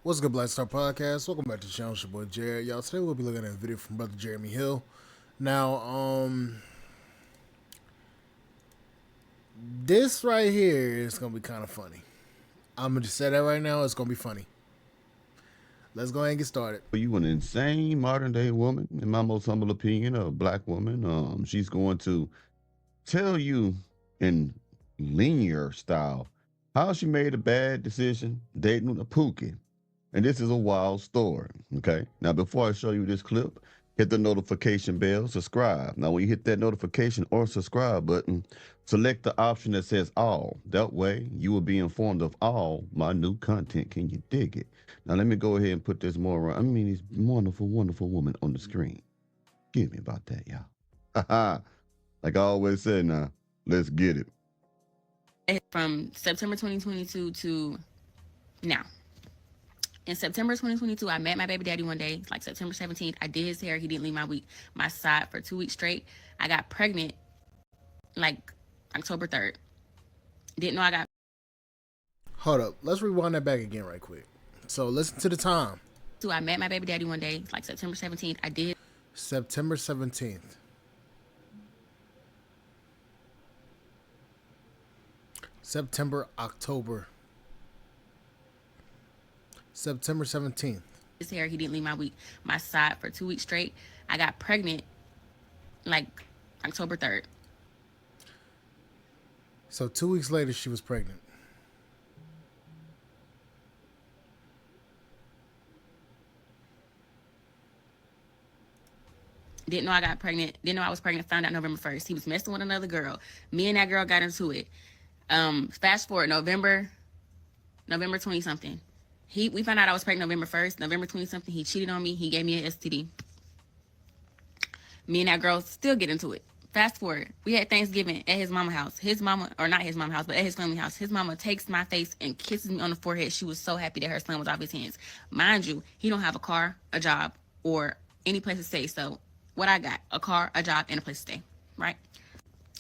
What's good, Black Star Podcast? Welcome back to the channel. It's your boy Jared. Y'all, today we'll be looking at a video from Brother Jeremy Hill. Now, this right here is gonna be kind of funny. I'm gonna just say that right now. It's gonna be funny. Let's go ahead and get started. You an insane modern day woman, in my most humble opinion, a black woman. She's going to tell you in linear style how she made a bad decision dating a Pookie. And this is a wild story. Okay. Now, before I show you this clip, hit the notification bell, subscribe. Now, when you hit that notification or subscribe button, select the option that says all. That way, you will be informed of all my new content. Can you dig it? Now, let me go ahead and put this this wonderful, wonderful woman on the screen. Give me about that, y'all. Like I always said now, let's get it. From September 2022 to now. In September 2022, I met my baby daddy one day, like September 17th. I did his hair. He didn't leave my side for 2 weeks straight. I got pregnant like October 3rd. Didn't know I got. Hold up. Let's rewind that back again right quick. So listen to the time. So I met my baby daddy one day, like September 17th. I did. September 17th. September, October. September 17th. His hair. He didn't leave my side for 2 weeks straight. I got pregnant like October 3rd. So 2 weeks later, she was pregnant. Didn't know I got pregnant. Didn't know I was pregnant. Found out November 1st. He was messing with another girl. Me and that girl got into it. Fast forward November 20 something. We found out I was pregnant November 1st. November 20 something. He cheated on me. He gave me an STD. Me and that girl still get into it. Fast forward. We had Thanksgiving at his mama's house. His mama, or not his mama's house, but at his family house. His mama takes my face and kisses me on the forehead. She was so happy that her son was off his hands. Mind you, he don't have a car, a job, or any place to stay. So what I got? A car, a job, and a place to stay. Right?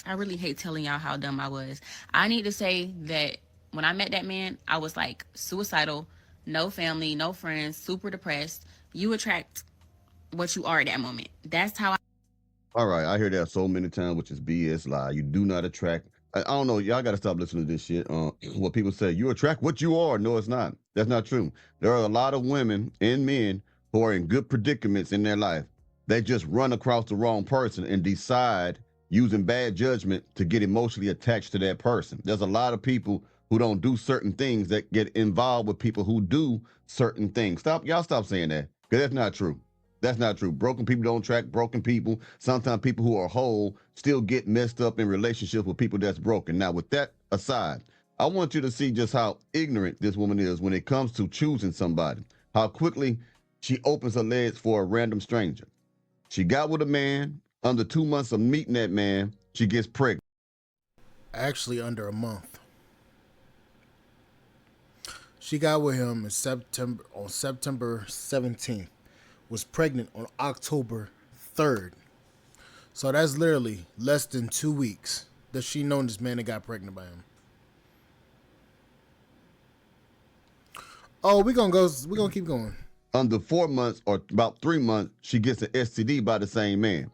I really hate telling y'all how dumb I was. I need to say that when I met that man, I was like suicidal, no family, no friends, super depressed. You attract what you are at that moment. That's how All right, I hear that so many times, which is BS lie. You do not attract. I don't know. Y'all got to stop listening to this shit. What people say, you attract what you are. No, it's not. That's not true. There are a lot of women and men who are in good predicaments in their life. They just run across the wrong person and decide using bad judgment to get emotionally attached to that person. There's a lot of people who don't do certain things that get involved with people who do certain things. Y'all stop saying that, because that's not true. That's not true. Broken people don't attract broken people. Sometimes people who are whole still get messed up in relationships with people that's broken. Now, with that aside, I want you to see just how ignorant this woman is when it comes to choosing somebody. How quickly she opens her legs for a random stranger. She got with a man. Under 2 months of meeting that man, she gets pregnant. Actually, under a month. She got with him on September 17th. Was pregnant on October 3rd. So that's literally less than 2 weeks that she known this man and got pregnant by him. Oh, we're gonna keep going. Under 4 months or about 3 months, she gets an STD by the same man.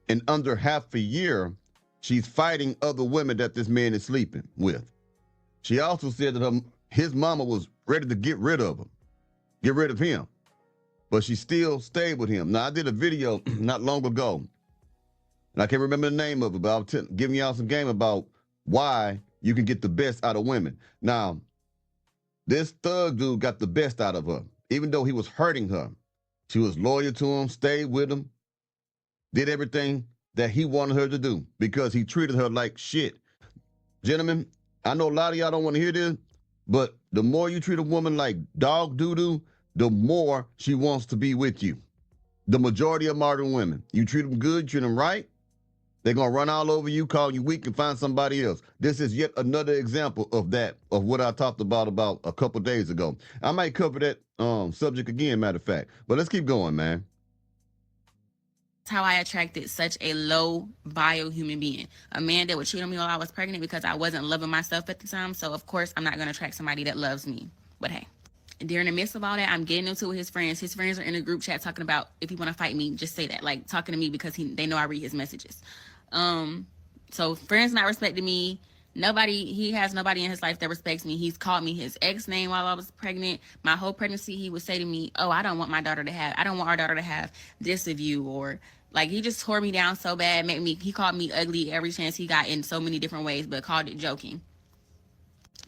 In under half a year, she's fighting other women that this man is sleeping with. She also said that his mama was ready to get rid of him, but she still stayed with him. Now, I did a video not long ago, and I can't remember the name of it, but I was giving y'all some game about why you can get the best out of women. Now, this thug dude got the best out of her, even though he was hurting her. She was loyal to him, stayed with him, did everything that he wanted her to do because he treated her like shit. Gentlemen, I know a lot of y'all don't want to hear this, but the more you treat a woman like dog doo-doo, the more she wants to be with you. The majority of modern women, you treat them good, treat them right, they're going to run all over you, call you weak, and find somebody else. This is yet another example of that, of what I talked about a couple days ago. I might cover that subject again, matter of fact. But let's keep going, man. how I attracted such a low bio human being. A man that would cheat on me while I was pregnant because I wasn't loving myself at the time. So, of course, I'm not going to attract somebody that loves me. But hey, During the midst of all that, I'm getting into it with his friends. His friends are in a group chat talking about, if you want to fight me, just say that. Like, talking to me because they know I read his messages. Um, so friends not respecting me. He has nobody in his life that respects me. He's called me his ex name while I was pregnant. My whole pregnancy, he would say to me, "Oh, I don't want our daughter to have this of you," or like he just tore me down so bad, he called me ugly every chance he got in so many different ways, but called it joking.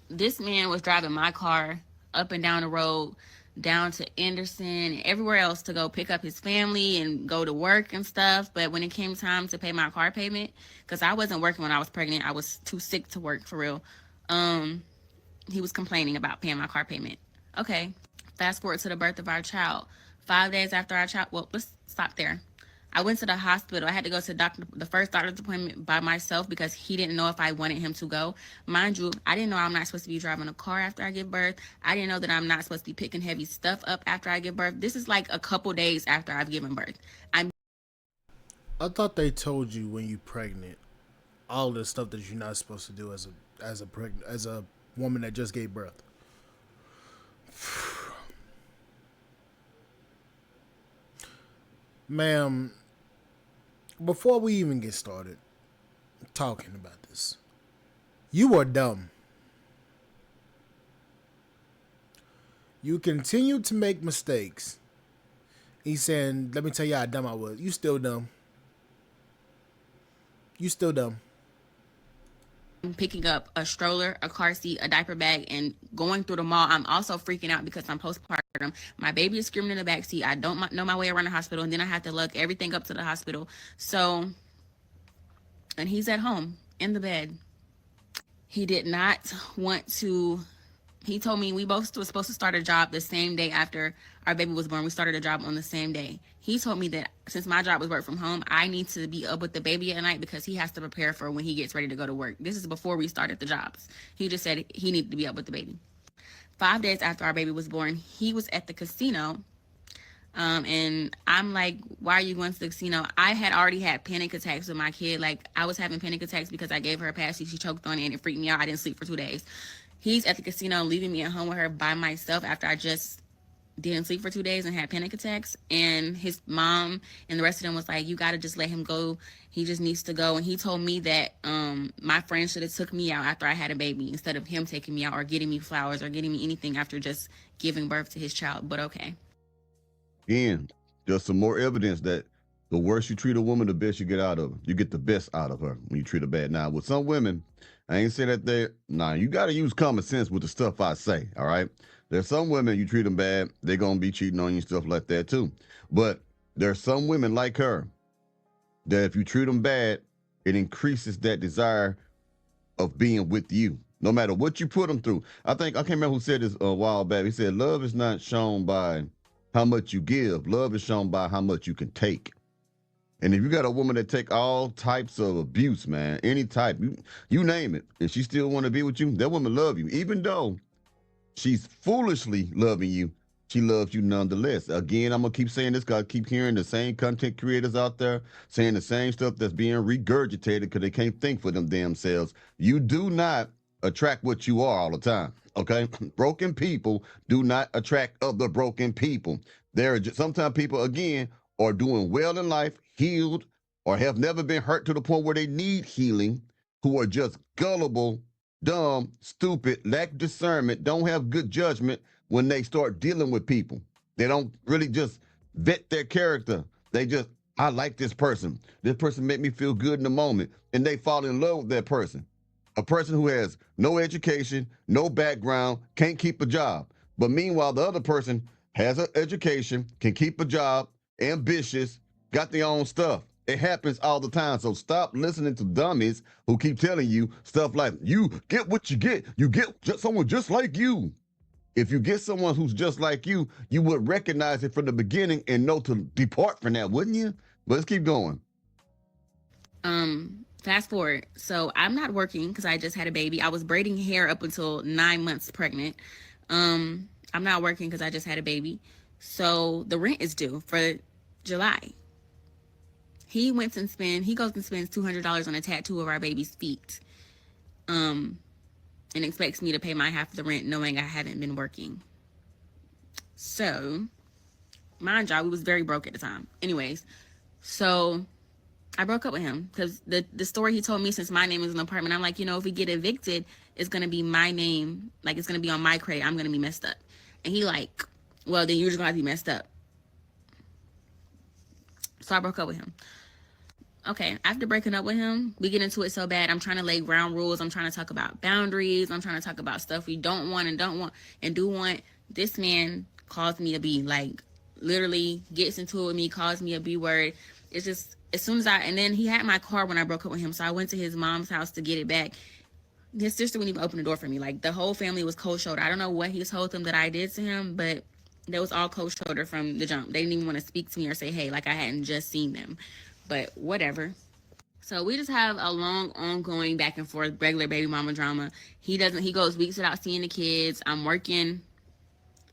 This man was driving my car up and down the road, down to Anderson and everywhere else to go pick up his family and go to work and stuff. But when it came time to pay my car payment, because I wasn't working when I was pregnant, I was too sick to work for real. Um, he was complaining about paying my car payment. Okay, fast forward to the birth of our child. 5 days after our child, well, let's stop there. I went to the hospital. I had to go to the first doctor's appointment by myself because he didn't know if I wanted him to go. Mind you, I didn't know I'm not supposed to be driving a car after I give birth. I didn't know that I'm not supposed to be picking heavy stuff up after I give birth. This is like a couple days after I've given birth. I thought they told you when you pregnant all the stuff that you're not supposed to do as a woman that just gave birth. Ma'am, before we even get started talking about this, you are dumb. You continue to make mistakes. He's saying, let me tell you how dumb I was. You still dumb. You still dumb. Picking up a stroller, a car seat, a diaper bag, and going through the mall. I'm also freaking out because I'm postpartum. My baby is screaming in the backseat. I don't know my way around the hospital, and then I have to lug everything up to the hospital. So, and he's at home in the bed. He did not want to. He told me we both were supposed to start a job the same day after our baby was born. We started a job on the same day. He told me that since my job was work from home, I need to be up with the baby at night because he has to prepare for when he gets ready to go to work. This is before we started the jobs. He just said he needed to be up with the baby. 5 days after our baby was born, he was at the casino. And I'm like, why are you going to the casino? I had already had panic attacks with my kid. Like, I was having panic attacks because I gave her a passy. She choked on it and it freaked me out. I didn't sleep for 2 days. He's at the casino leaving me at home with her by myself after I just didn't sleep for 2 days and had panic attacks. And his mom and the rest of them was like, you got to just let him go. He just needs to go. And he told me that my friend should have took me out after I had a baby instead of him taking me out or getting me flowers or getting me anything after just giving birth to his child. But okay. Again, there's some more evidence that the worse you treat a woman, the best you get out of her. You get the best out of her when you treat her bad. Now, with some women, I ain't saying that you got to use common sense with the stuff I say, all right? There's some women, you treat them bad, they're going to be cheating on you, stuff like that too. But there's some women like her that if you treat them bad, it increases that desire of being with you, no matter what you put them through. I can't remember who said this a while back. He said, love is not shown by how much you give. Love is shown by how much you can take. And if you got a woman that take all types of abuse, man, any type, you name it, if she still want to be with you, that woman love you. Even though she's foolishly loving you, she loves you nonetheless. Again, I'm going to keep saying this because I keep hearing the same content creators out there saying the same stuff that's being regurgitated because they can't think for them damn selves. You do not attract what you are all the time, okay? Broken people do not attract other broken people. There are sometimes people, again, are doing well in life, healed, or have never been hurt to the point where they need healing, who are just gullible, dumb, stupid, lack discernment, don't have good judgment when they start dealing with people. They don't really just vet their character. They just, I like this person. This person made me feel good in the moment. And they fall in love with that person. A person who has no education, no background, can't keep a job. But meanwhile, the other person has an education, can keep a job, ambitious, got their own stuff. It happens all the time. So stop listening to dummies who keep telling you stuff like, you get what you get. You get someone just like you. If you get someone who's just like you, you would recognize it from the beginning and know to depart from that, wouldn't you? But let's keep going. Fast forward. So I'm not working because I just had a baby. I was braiding hair up until 9 months pregnant. I'm not working because I just had a baby. So the rent is due for July. He goes and spends $200 on a tattoo of our baby's feet. And expects me to pay my half of the rent knowing I haven't been working. So, mind y'all, we was very broke at the time. Anyways, so I broke up with him because the story he told me, since my name is in the apartment, I'm like, if we get evicted, it's gonna be my name, like it's gonna be on my credit. I'm gonna be messed up. And he like, well, then you're just gonna have to be messed up. So I broke up with him. Okay, after breaking up with him, we get into it so bad. I'm trying to lay ground rules. I'm trying to talk about boundaries. I'm trying to talk about stuff we don't want and do want. This man calls me a B, like literally gets into it with me, calls me a B word. It's just as soon as and then he had my car when I broke up with him, so I went to his mom's house to get it back. His sister wouldn't even open the door for me. Like the whole family was cold shoulder. I don't know what he told them that I did to him, but they was all cold shoulder from the jump. They didn't even want to speak to me or say hey, like I hadn't just seen them. But whatever. So we just have a long, ongoing back and forth, regular baby mama drama. He goes weeks without seeing the kids. I'm working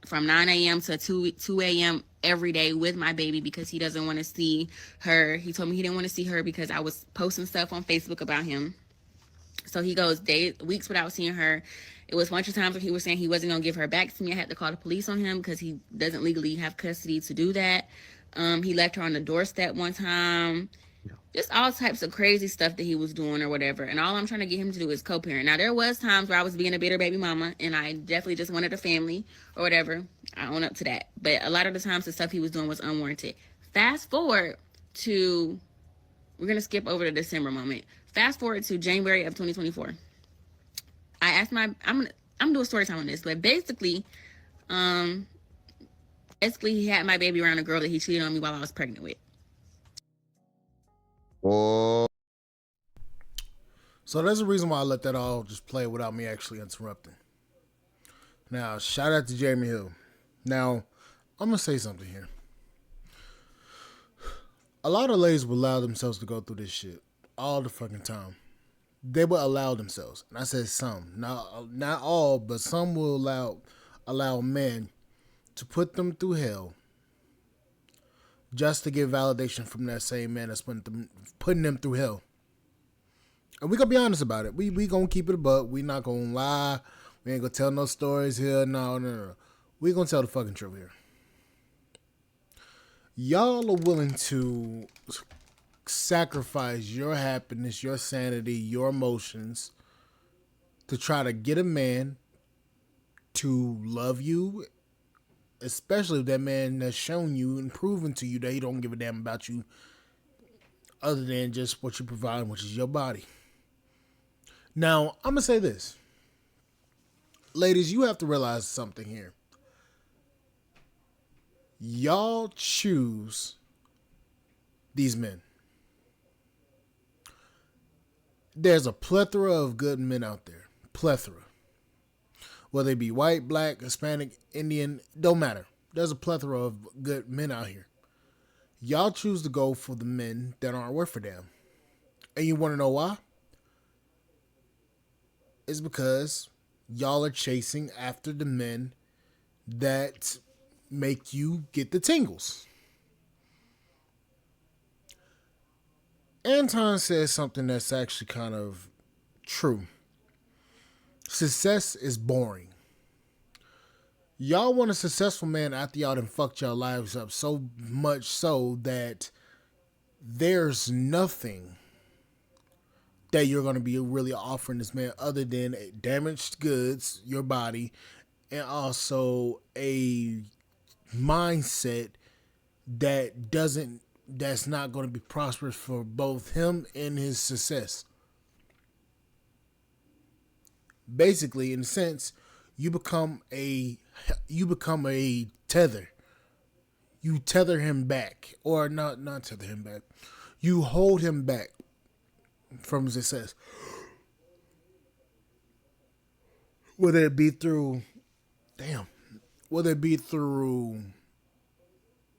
from 9 a.m. to 2 a.m. every day with my baby because he doesn't want to see her. He told me he didn't want to see her because I was posting stuff on Facebook about him. So he goes weeks without seeing her. It was a bunch of times where he was saying he wasn't going to give her back to me. I had to call the police on him because he doesn't legally have custody to do that. He left her on the doorstep one time. Just all types of crazy stuff that he was doing or whatever. And all I'm trying to get him to do is co-parent. Now, there was times where I was being a bitter baby mama and I definitely just wanted a family or whatever. I own up to that. But a lot of the times the stuff he was doing was unwarranted. Fast forward to, we're going to skip over the December moment. Fast forward to January of 2024. I asked I'm doing story time on this, but basically he had my baby around a girl that he cheated on me while I was pregnant with. Oh. So there's a reason why I let that all just play without me actually interrupting. Now, shout out to Jamie Hill. Now, I'm going to say something here. A lot of ladies will allow themselves to go through this shit all the fucking time. They will allow themselves. And I said some. Not all, but some will allow men to put them through hell just to get validation from that same man that's putting them through hell. And we gonna be honest about it. We gonna keep it a buck. We not gonna lie. We ain't gonna tell no stories here. No. We gonna tell the fucking truth here. Y'all are willing to sacrifice your happiness, your sanity, your emotions to try to get a man to love you, especially if that man has shown you and proven to you that he don't give a damn about you other than just what you provide, which is your body. Now, I'm going to say this. Ladies, you have to realize something here. Y'all choose these men. There's a plethora of good men out there. Plethora. Whether they be white, black, Hispanic, Indian, don't matter. There's a plethora of good men out here. Y'all choose to go for the men that aren't worth a damn. And you want to know why? It's because y'all are chasing after the men that make you get the tingles. Anton says something that's actually kind of true. Success is boring. Y'all want a successful man after y'all done fucked y'all lives up so much so that there's nothing that you're going to be really offering this man other than damaged goods, your body, and also a mindset that's not going to be prosperous for both him and his success. Basically, in a sense, you become a tether. You tether him back, or not tether him back. You hold him back from success. Whether it be through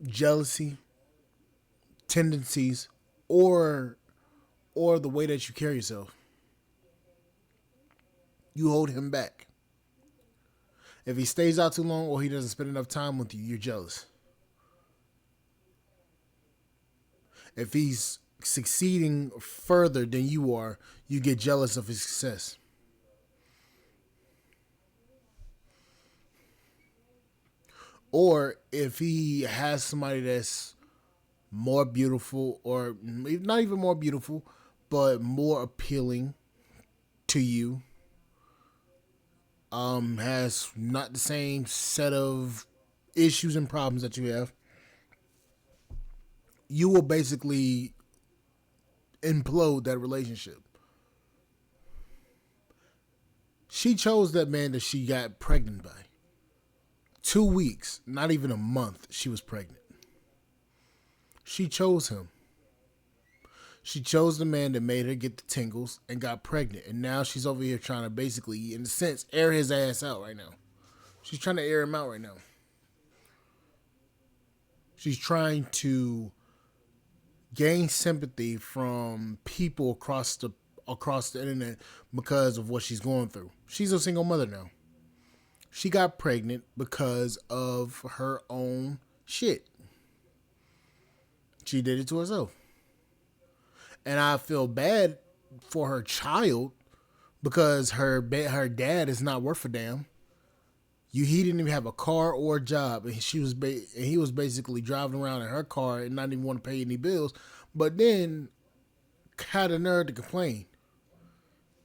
jealousy, tendencies, or the way that you carry yourself. You hold him back. If he stays out too long or he doesn't spend enough time with you, you're jealous. If he's succeeding further than you are, you get jealous of his success. Or if he has somebody that's more beautiful, or not even more beautiful, but more appealing to you, has not the same set of issues and problems that you have, you will basically implode that relationship. She chose that man that she got pregnant by. 2 weeks, not even a month, she was pregnant. She chose him. She chose the man that made her get the tingles and got pregnant. And now she's over here trying to basically, in a sense, air his ass out right now. She's trying to air him out right now. She's trying to gain sympathy from people across the internet because of what she's going through. She's a single mother now. She got pregnant because of her own shit. She did it to herself. And I feel bad for her child because her dad is not worth a damn. He didn't even have a car or a job, and he was basically driving around in her car and not even want to pay any bills. But then had the nerve to complain.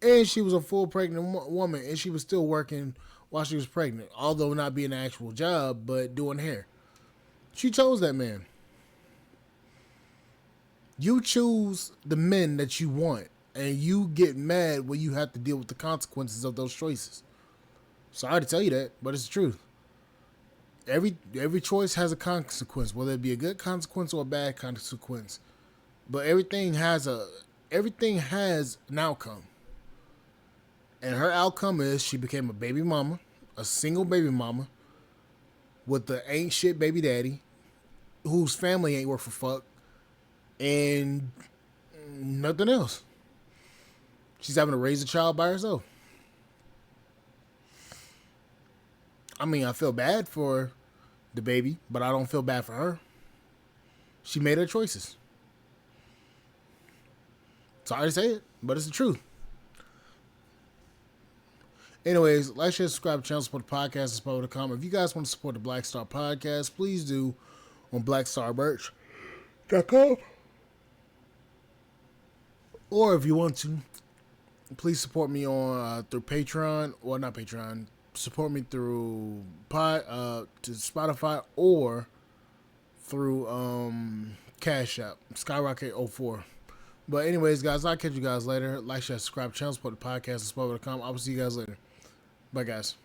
And she was a full pregnant woman, and she was still working while she was pregnant, although not being an actual job, but doing hair. She chose that man. You choose the men that you want, and you get mad when you have to deal with the consequences of those choices. Sorry to tell you that, but it's the truth. Every choice has a consequence, whether it be a good consequence or a bad consequence. But everything has an outcome. And her outcome is she became a baby mama, a single baby mama, with the ain't shit baby daddy, whose family ain't worth a fuck, and nothing else. She's having to raise a child by herself. I mean, I feel bad for the baby, but I don't feel bad for her. She made her choices. Sorry to say it, but it's the truth. Anyways, like, share, subscribe to the channel, support the podcast, and support.com. If you guys want to support the Black Star Podcast, please do on blackstarmerch.com. Or if you want to, please support me on through Patreon, or not Patreon. Support me through to Spotify or through Cash App, Skyrocket04. But anyways, guys, I'll catch you guys later. Like, share, subscribe, channel, support the podcast, and support.com. I will see you guys later. Bye, guys.